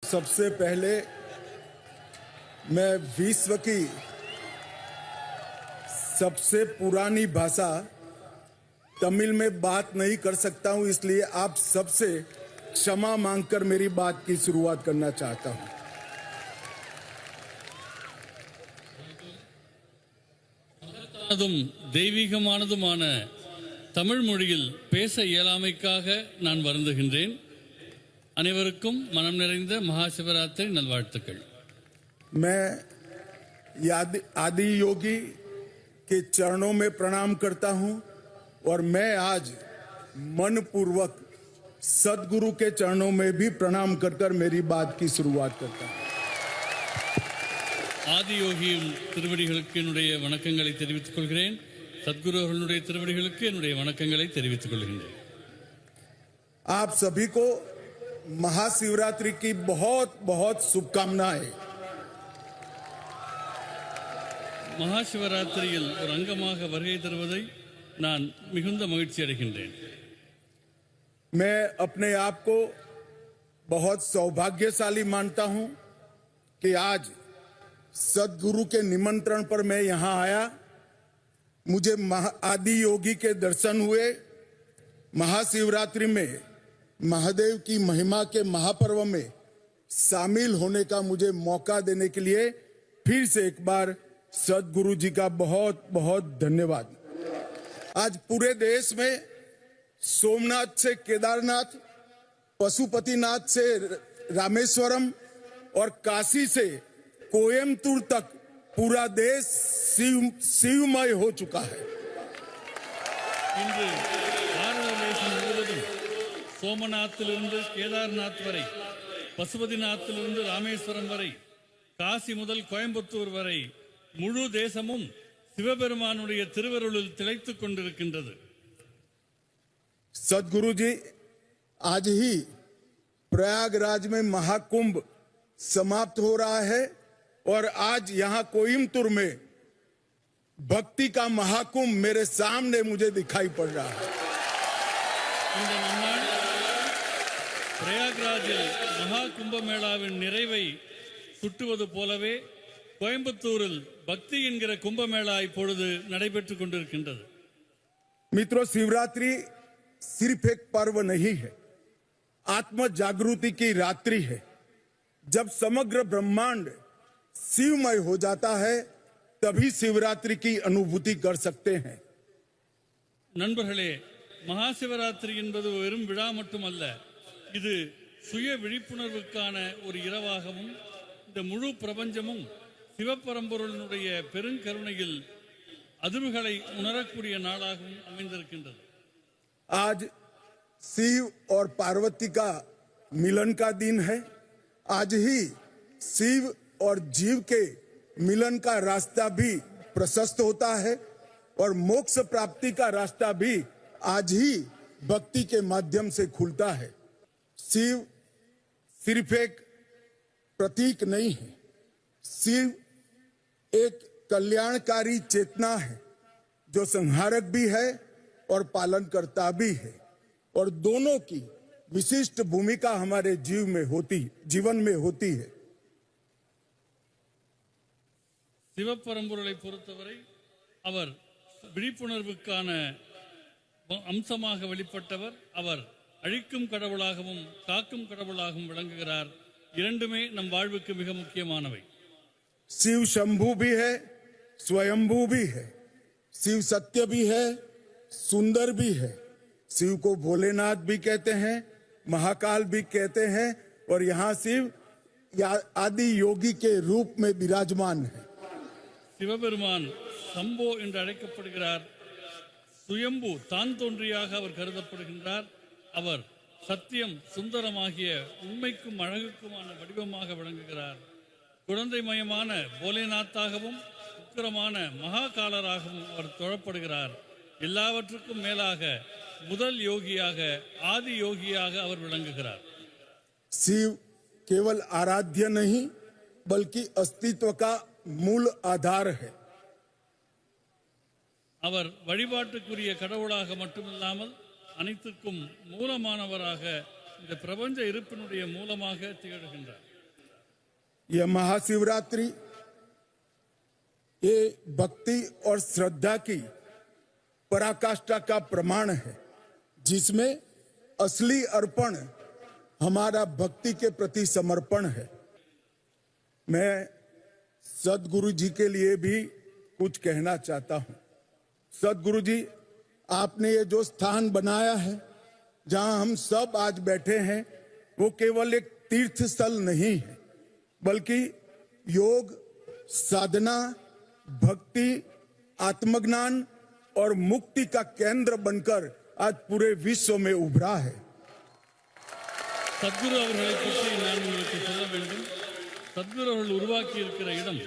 सबसे पहले मैं विश्व की सबसे पुरानी भाषा तमिल में बात नहीं कर सकता हूं, इसलिए आप सबसे क्षमा मांगकर मेरी बात की शुरुआत करना चाहता हूं। தெய்வீகமானதுமான தமிழ் மொழியில் பேச இயலாமைக்காக நான் வருந்துகின்றேன். அனைவருக்கும் மனம் நிறைந்த மகா சிவராத்திரி நல்வாழ்த்துக்கள். मैं आदि योगी के चरणों में प्रणाम करता हूं और मैं आज मनपूर्वक सदगुरु के चरणों में भी प्रणाम कर मेरी बात की शुरुआत करता हूं. ஆதியோகியின் திருவடிகளுக்கு என்னுடைய வணக்கங்களை தெரிவித்துக் கொள்கிறேன். சத்குரு அவர்களுடைய திருவடிகளுக்கு என்னுடைய வணக்கங்களை தெரிவித்துக் கொள்கின்றேன். आप सभी को महाशिवरात्रि की बहुत बहुत शुभकामनाएं. மகாசிவராத்திரியில் ஒரு அங்கமாக வருகை தருவதை நான் மிகுந்த மகிழ்ச்சி அடைகின்றேன். मैं अपने आप को बहुत सौभाग्यशाली मानता हूं कि आज सदगुरु के निमंत्रण पर मैं यहां आया. मुझे आदि योगी के दर्शन हुए. महाशिवरात्रि में महादेव की महिमा के महापर्व में शामिल होने का मुझे मौका देने के लिए फिर से एक बार सदगुरु जी का बहुत बहुत धन्यवाद. आज पूरे देश में सोमनाथ से केदारनाथ, पशुपतिनाथ से रामेश्वरम और काशी से कोयम्बतूर तक पूरा देश शिवमय हो चुका है. இன்று பாரத தேசம் முழுவதும் சோமநாத்திலிருந்து கேதார்நாத் வரை, பசுபதிநாத்திலிருந்து ராமேஸ்வரம் வரை, காசி முதல் கோயம்புத்தூர் வரை முழு தேசமும் சிவபெருமானுடைய திருவருளில் திளைத்துக் கொண்டிருக்கின்றது. सदगुरु जी आज ही प्रयागराज में महाकुंभ समाप्त हो रहा है और आज यहां कोयम्बतूर में भक्ति का महाकुंभ मेरे सामने मुझे दिखाई पड़ रहा है. இந்த நன்னாள் பிரயாக்ராஜில் மகா கும்பமேளாவின் நிறைவை சுட்டுவது போலவே கோயம்புத்தூரில் பக்தி என்கிற கும்பமேளா இப்பொழுது நடைபெற்றுக் கொண்டிருக்கின்றது. मित्रों, शिवरात्रि सिर्फ एक पर्व नहीं है, आत्म जागृति की रात्रि है. जब समग्र ब्रह्मांड शिवमय हो जाता है तभी शिवरात्रि की अनुभूति कर सकते हैं. நண்பர்களே, மகா சிவராத்திரி என்பது வெறும் விழா மட்டுமல்ல, இது சுய விழிப்புணர்வுக்கான ஒரு இரவாகவும் இந்த முழு பிரபஞ்சமும் சிவபரம்பொருளினுடைய பெருங்கருணையில் அதிர்வுகளை உணரக்கூடிய நாளாகவும் அமைந்திருக்கின்றது. आज शिव और पार्वती का मिलन का दिन है. आज ही शिव और जीव के मिलन का रास्ता भी प्रशस्त होता है और मोक्ष प्राप्ति का रास्ता भी आज ही भक्ति के माध्यम से खुलता है. शिव सिर्फ एक प्रतीक नहीं है, शिव एक कल्याणकारी चेतना है जो संहारक भी है और पालनकर्ता भी है, और दोनों की विशिष्ट भूमिका हमारे जीवन में होती है. சிவபரம்பொருளை பொறுத்தவரை அவர் விழிப்புணர்வுக்கான அம்சமாக வெளிப்பட்டவர். அவர் அழிக்கும் கடவுளாகவும் காக்கும் கடவுளாகவும் விளங்குகிறார். இரண்டுமே நம் வாழ்வுக்கு மிக முக்கியமானவை. शिव शंभू भी है, स्वयंभू भी है. शिव सत्य भी है, सुंदर भी है. शिव को भोलेनाथ भी कहते हैं, महाकाल भी कहते हैं, और यहाँ शिव आदि योगी के रूप में विराजमान है. சிவபெருமான் சம்போ என்று அழைக்கப்படுகிறார். சுயம்பு தான் தோன்றியாக அவர் கருதப்படுகின்றார். அவர் சத்தியம் சுந்தரமாகிய உண்மைக்கும் அழகுக்குமான வடிவமாக விளங்குகிறார். குழந்தைமயமான போலேநாத்தாகவும் உக்கிரமான மகாகாலராகவும் அவர் தொழப்படுகிறார். எல்லாவற்றுக்கும் மேலாக முதல் யோகியாக ஆதி யோகியாக அவர் விளங்குகிறார். शिव केवल आराध्य नहीं बल्कि अस्तित्व का मूल आधार है. அவர் வழிபாட்டுக்குரிய கடவுளாக மட்டுமில்லாமல் அனைத்துக்கும் மூலமானவராக இந்த பிரபஞ்ச இருப்பினுடைய மூலமாக திகழ்கின்றார். यह महाशिवरात्रि ये भक्ति और श्रद्धा की पराकाष्ठा का प्रमाण है, जिसमें असली अर्पण हमारा भक्ति के प्रति समर्पण है। मैं सदगुरु जी के लिए भी कुछ कहना चाहता हूं। सदगुरु जी, आपने ये जो स्थान बनाया है जहां हम सब आज बैठे हैं, वो केवल एक तीर्थ स्थल नहीं है, बल्कि योग, साधना, भक्ति, आत्मज्ञान और मुक्ति का केंद्र बनकर आज पूरे विश्व में उभरा है। சத்குரு அவர்களை பற்றி நான் உங்களுக்கு சொல்ல வேண்டும். சத்குரு அவர்கள் உருவாக்கி இருக்கிற இடம்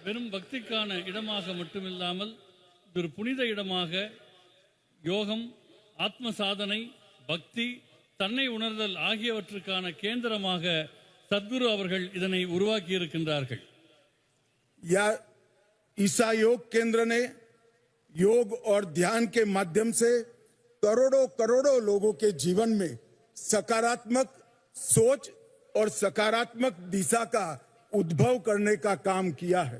வெறும் பக்திக்கான இடமாக மட்டுமில்லாமல் ஒரு புனித இடமாக யோகம், ஆத்ம சாதனை, பக்தி, தன்னை உணர்தல் ஆகியவற்றுக்கான கேந்திரமாக சத்குரு அவர்கள் இதனை உருவாக்கி இருக்கின்றார்கள். ईसा योग केंद्र ने योग और ध्यान के माध्यम से करोड़ों करोड़ों लोगों के जीवन में सकारात्मक सोच और सकारात्मक दिशा का उद्भव करने का काम किया है.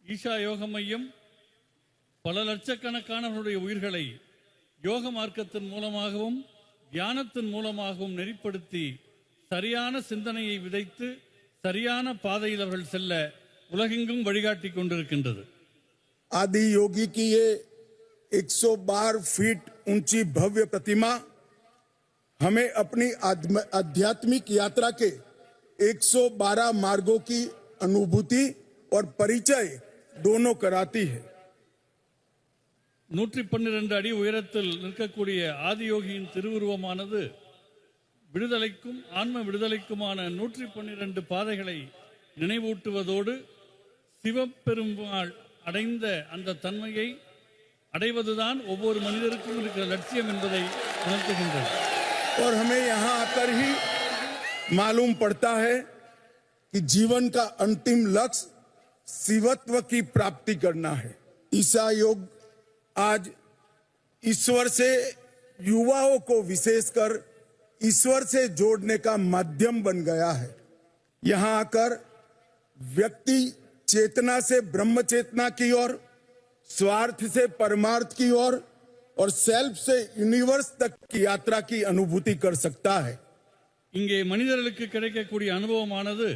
ஈஷா யோக மையம் பல லட்சக்கணக்கானவருடைய உயிர்களை யோக மார்க்கத்தின் மூலமாகவும் தியானத்தின் மூலமாகவும் நெறிப்படுத்தி சரியான சிந்தனையை விதைத்து சரியான பாதையில் அவர்கள் செல்ல உலகெங்கும் வழிகாட்டி கொண்டிருக்கின்றது. आदि योगी की ये 112 फीट ऊंची भव्य प्रतिमा हमें अपनी आध्यात्मिक यात्रा के 112 मार्गों की अनुभूति और परिचय दोनों कराती है. 112 அடி உயரத்தில் நிற்கக்கூடிய ஆதியோகியின் திருவுருவமானது விடுதலைக்கும் ஆன்ம விடுதலைக்குமான 112 பாதைகளை நினைவூட்டுவதோடு சிவபெருமாள் அடைந்த அந்த தன்மையை அடைவதுதான் ஒவ்வொரு மனிதருக்கும் இருக்கிற லட்சியம் என்பதை உணர்த்துகின்றது. और हमें यहां आकर ही मालूम पड़ता है कि जीवन का अंतिम लक्ष्य शिवत्व की प्राप्ति करना है. ईसा योग आज ईश्वर से युवाओं को विशेषकर ईश्वर से जोड़ने का माध्यम बन गया है. यहां आकर व्यक्ति चेतना से ब्रह्म चेतना की ओर, स्वार्थ से परमार्थ की ओर और सेल्फ से यूनिवर्स तक की यात्रा की अनुभूति कर सकता है. இங்கே மனிதர்களுக்கு கிடைக்கக்கூடிய அனுபவமானது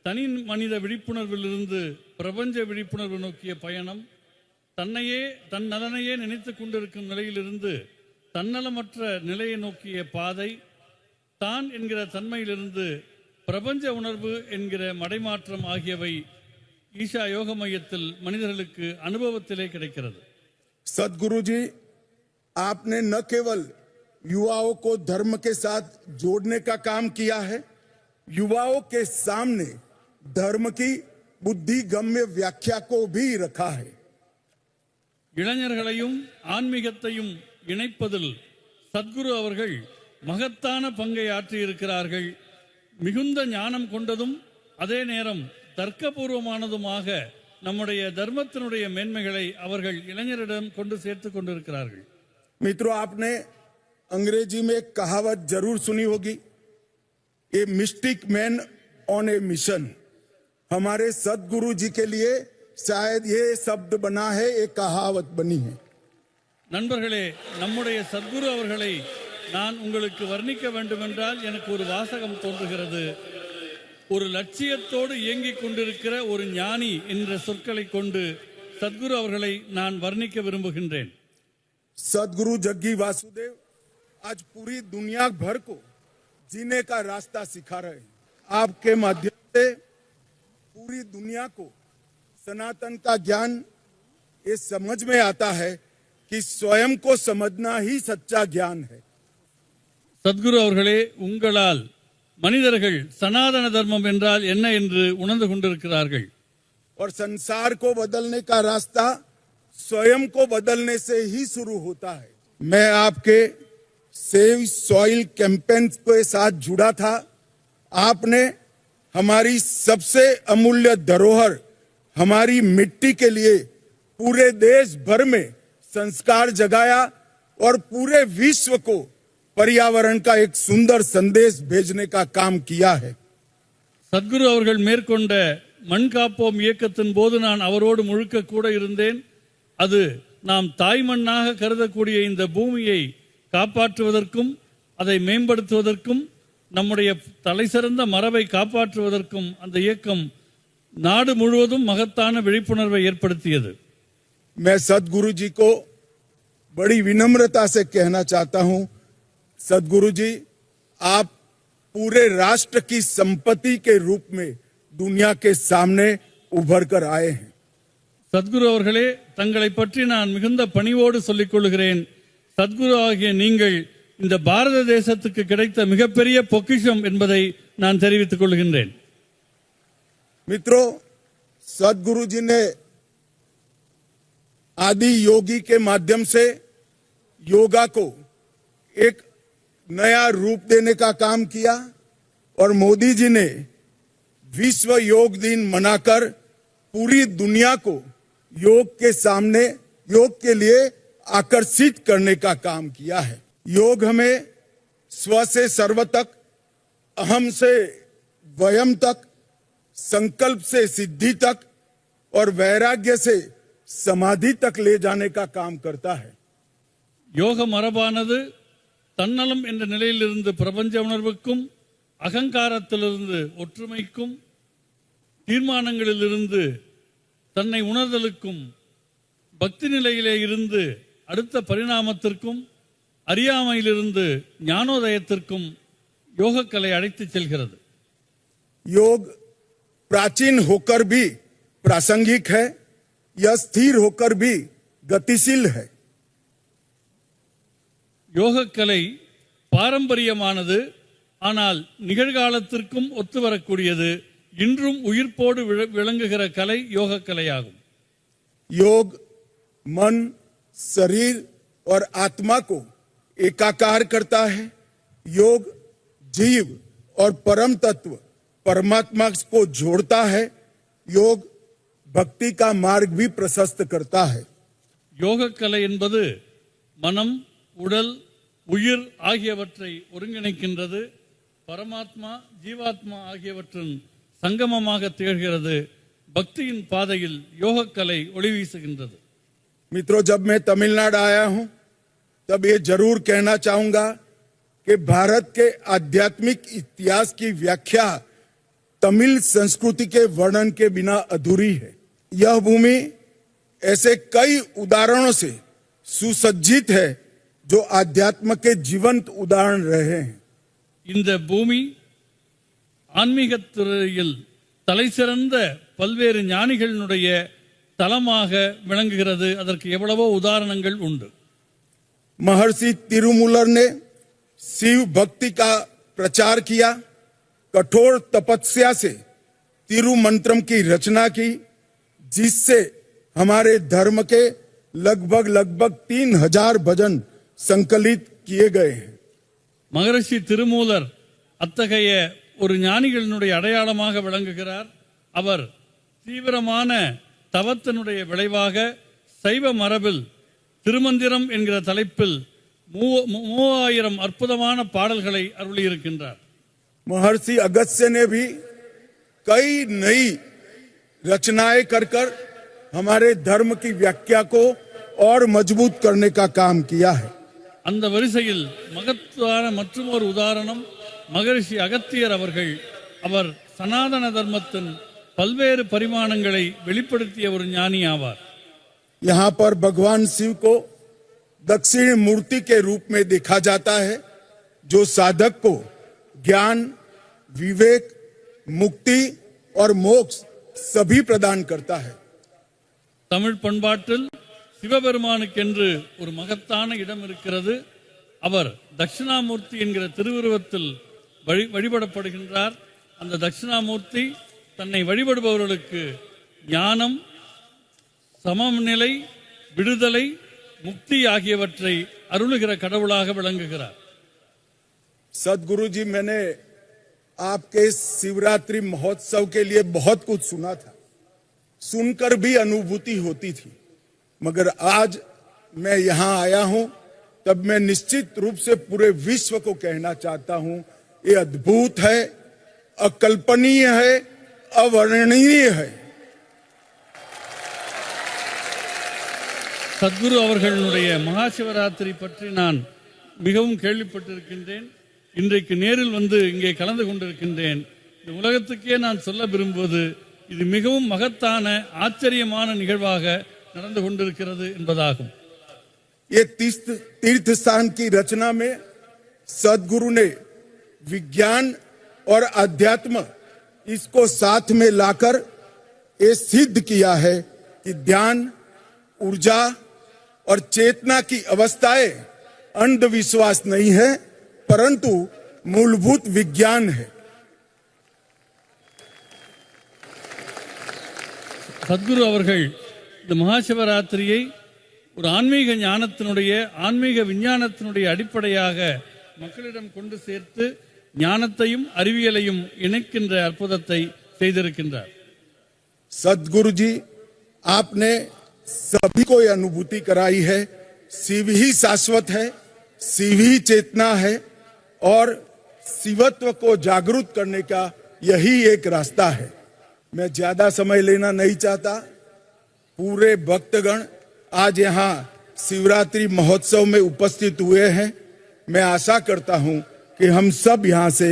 தனி மனித விழிப்புணர்விலிருந்து பிரபஞ்ச விழிப்புணர்வு நோக்கிய பயணம், தன்னையே தன் நலனையே நினைத்துக் கொண்டிருக்கும் நிலையிலிருந்து தன்னலமற்ற நிலையை நோக்கிய பாதை, தான் என்கிற தன்மையிலிருந்து பிரபஞ்ச உணர்வு என்கிற மடைமாற்றம் ஆகியவை ஈஷா யோக மையத்தில் மனிதர்களுக்கு அனுபவத்திலே கிடைக்கிறது. सदगुरु जी, आपने न केवल युवाओं को धर्म के साथ जोड़ने का काम किया है, युवाओं के सामने धर्म की बुद्धिगम्य व्याख्या को भी रखा है. இளைஞர்களையும் ஆன்மீகத்தையும் இணைப்பதில் சத்குரு அவர்கள் மகத்தான பங்கை ஆற்றியிருக்கிறார்கள். மிகுந்த ஞானம் கொண்டதும் அதே நேரம் தர்க்கபூர்வமானதுமாக நம்முடைய தர்மத்தினுடைய மேன்மைகளை அவர்கள் இளைஞரிடம் கொண்டு சேர்த்துக் கொண்டிருக்கிறார்கள். मित्रों, आपने अंग्रेजी में एक कहावत जरूर सुनी होगी, a mystic man on A mission. हमारे सदगुरु जी के लिए शायद ये शब्द बना है, एक कहावत बनी है. நண்பர்களே, நம்முடைய சத்குரு அவர்களை நான் உங்களுக்கு வர்ணிக்க வேண்டுமென்றால் எனக்கு ஒரு வாசகம் தோன்றுகிறது. ஒரு லட்சியத்தோடு இயங்கிக் கொண்டிருக்கிற ஒரு ஞானி என்ற சொற்களை கொண்டு சத்குரு அவர்களை நான் வர்ணிக்க விரும்புகின்றேன். सदगुरु जग्गी वासुदेव आज पूरी दुनिया भर को जीने का रास्ता सिखा रहे हैं. आपके माध्यम से पूरी दुनिया को सनातन का ज्ञान ये समझ में आता है कि स्वयं को समझना ही सच्चा ज्ञान है. சத்குரு அவர்களே, உங்களால் மனிதர்கள் சனாதன தர்மம் என்றால் என்ன என்று உணர்ந்து கொண்டிருக்கிறார்கள். और संसार को बदलने का रास्ता स्वयं को बदलने से ही शुरू होता है. मैं आपके सेव सॉइल कैंपेन के साथ जुड़ा था. आपने हमारी सबसे अमूल्य धरोहर हमारी मिट्टी के लिए पूरे देश भर में संस्कार जगाया और पूरे विश्व को पर्यावरण का एक सुंदर संदेश भेजने का काम किया है. சத்குரு அவர்கள் மேற்கொண்ட மண் காப்போம் இயக்கத்தின் போது நான் அவரோடு முழுக்க கூட இருந்தேன். அது நாம் தாய் மண்ணாக கருதக்கூடிய இந்த பூமியை காப்பாற்றுவதற்கும் அதை மேம்படுத்துவதற்கும் நம்முடைய தலைசிறந்த மரபை காப்பாற்றுவதற்கும் அந்த இயக்கம் நாடு முழுவதும் மகத்தான விழிப்புணர்வை ஏற்படுத்தியது. मैं सदगुरु जी को बड़ी विनम्रता से कहना चाहता हूं, सदगुरु जी आप पूरे राष्ट्र की संपत्ति के रूप में दुनिया के सामने उभर कर आए हैं. சத்குரு அவர்களே, தங்களை பற்றி நான் மிகுந்த பணிவோடு சொல்லிக் கொள்கிறேன். சத்குரு ஆகிய நீங்கள் இந்த பாரத தேசத்துக்கு கிடைத்த மிகப்பெரிய பொக்கிஷம் என்பதை நான் தெரிவித்துக் கொள்கின்றேன். मित्रों, सदगुरु जी ने आदि योगी के माध्यम से योगा को एक नया रूप देने का काम किया और मोदी जी ने विश्व योग दिन मनाकर पूरी दुनिया को योग के सामने योग के लिए आकर्षित करने का काम किया है. योग हमें स्व से सर्व तक, अहम से वयम तक, संकल्प से सिद्धि तक और वैराग्य से समाधि तक ले जाने का काम करता है. யோக மரபானது தன்னலம் என்ற நிலையிலிருந்து பிரபஞ்ச உணர்வுக்கும், அகங்காரத்திலிருந்து ஒற்றுமைக்கும், தீர்மானங்களிலிருந்து தன்னை உணர்தலுக்கும், பக்தி நிலையிலே இருந்து அடுத்த பரிணாமத்திற்கும், அறியாமையிலிருந்து ஞானோதயத்திற்கும் யோகக்கலை அழைத்துச் செல்கிறது. योग प्राचीन होकर भी प्रासंगिक है, यह स्थिर होकर भी गतिशील है. யோகக்கலை பாரம்பரியமானது, ஆனால் நிகழ்காலத்திற்கும் ஒத்து வரக்கூடியது. இன்றும் உயிர்ப்போடு விளங்குகிற கலை யோகக்கலையாகும். योग मन, शरीर और आत्मा को एकाकार करता है. योग जीव और परम तत्व परमात्मा को जोड़ता है. योग भक्ति का मार्ग भी प्रशस्त करता है. யோகக்கலை என்பது மனம், உடல், உயிர் ஆகியவற்றை ஒருங்கிணைக்கின்றது. பரமாத்மா, ஜீவாத்மா ஆகியவற்றின் சங்கமமாக திகழ்கிறது. பக்தியின் பாதையில் யோகக்கலை ஒளி வீசுகின்றது. मित्रों, जब मैं तमिलनाडु आया हूं तब ये जरूर कहना चाहूंगा कि भारत के आध्यात्मिक इतिहास की व्याख्या तमिल संस्कृति के वर्णन के बिना अधूरी है. यह भूमि ऐसे कई उदाहरणों से सुसज्जित है जो आध्यात्म के जीवंत उदाहरण रहे हैं. இந்த பூமி ஆன்மீகத் துறையில் தலைசிறந்த பல்வேறு ஞானிகளினுடைய தலமாக விளங்குகிறது. அதற்கு எவ்வளவோ உதாரணங்கள் உண்டு. महर्षि तिरुमूलर ने शिव भक्ति का प्रचार किया. कठोर तपस्या से तिरुमंत्रम की रचना की, जिससे हमारे धर्म के लगभग 3000 भजन संकलित किए गए हैं. மகரிஷி திருமூலர் அத்தகைய ஒரு ஞானிகளினுடைய அடையாளமாக விளங்குகிறார். அவர் தீவிரமான தவத்தினுடைய விளைவாக சைவ மரபில் திருமந்திரம் என்கிற தலைப்பில் 3000 அற்புதமான பாடல்களை அருளியிருக்கின்றார். महर्षि अगस्त्य ने भी कई नई रचनाएं कर हमारे धर्म की व्याख्या को और मजबूत करने का काम किया है. அந்த வரிசையில் மகத்தான மற்றும் ஒரு உதாரணம் மகரிஷி அகத்தியர் அவர்கள். அவர் சனாதன தர்மத்தின் பல்வேறு பரிமாணங்களை வெளிப்படுத்திய ஒரு ஞானி ஆவார். यहाँ पर भगवान शिव को दक्षिण मूर्ति के रूप में देखा जाता है, जो साधक को ज्ञान, विवेक, मुक्ति और मोक्ष सभी प्रदान करता है. தமிழ் பண்பாட்டில் சிவபெருமானுக்கென்று ஒரு மகத்தான இடம் இருக்கிறது. அவர் தட்சிணாமூர்த்தி என்கிற திருவுருவத்தில் வழிபடப்படுகின்றார். அந்த தட்சிணாமூர்த்தி தன்னை வழிபடுபவர்களுக்கு ஞானம், சமநிலை, விடுதலை, முக்தி ஆகியவற்றை அருளுகிற கடவுளாக விளங்குகிறார். सदगुरु जी, मैंने आपके शिवरात्रि महोत्सव के लिए बहुत कुछ सुना था. सुनकर भी अनुभूति होती थी, मगर आज मैं यहां आया हूं तब मैं निश्चित रूप से पूरे विश्व को कहना चाहता हूं, ये अद्भुत है, अकल्पनीय है, अवर्णनीय है। சத்குரு அவர்களுடைய மகா சிவராத்திரி பற்றி நான் மிகவும் கேள்விப்பட்டிருக்கின்றேன். இன்றைக்கு நேரில் வந்து இங்கே கலந்து கொண்டிருக்கின்றேன். இந்த உலகத்துக்கே நான் சொல்ல விரும்புவது இது மிகவும் மகத்தான ஆச்சரியமான நிகழ்வாக நடந்து கொண்டிருக்கிறது என்பதாகும். ये तीर्थ स्थान की रचना में सदगुरु ने विज्ञान और अध्यात्म इसको साथ में लाकर ये सिद्ध किया है कि ध्यान, ऊर्जा और चेतना की अवस्थाएं अंधविश्वास नहीं है, परंतु मूलभूत विज्ञान है। சத்குரு அவர்கள் இந்த மகா சிவராத்திரியை ஒரு ஆன்மீக ஞானத்தினுடைய ஆன்மீக விஞ்ஞானத்தினுடைய அடிப்படையாக மக்களிடம் கொண்டு சேர்த்து ஞானத்தையும் அறிவியலையும் இணைக்கின்ற அற்புதத்தை செய்திருக்கின்றார். सदगुरु जी, आपने सभी को यह अनुभूति कराई है, शिव ही शाश्वत है, शिव ही चेतना है और शिवत्व को जागरूक करने का यही एक रास्ता है। मैं ज्यादा समय लेना नहीं चाहता। पूरे भक्तगण आज यहाँ शिवरात्रि महोत्सव में उपस्थित हुए हैं। मैं आशा करता हूं कि हम सब यहाँ से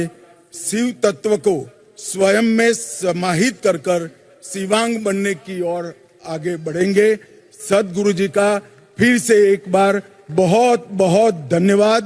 शिव तत्व को स्वयं में समाहित कर कर शिवांग बनने की ओर आगे बढ़ेंगे। सदगुरु जी का फिर से एक बार बहुत बहुत धन्यवाद।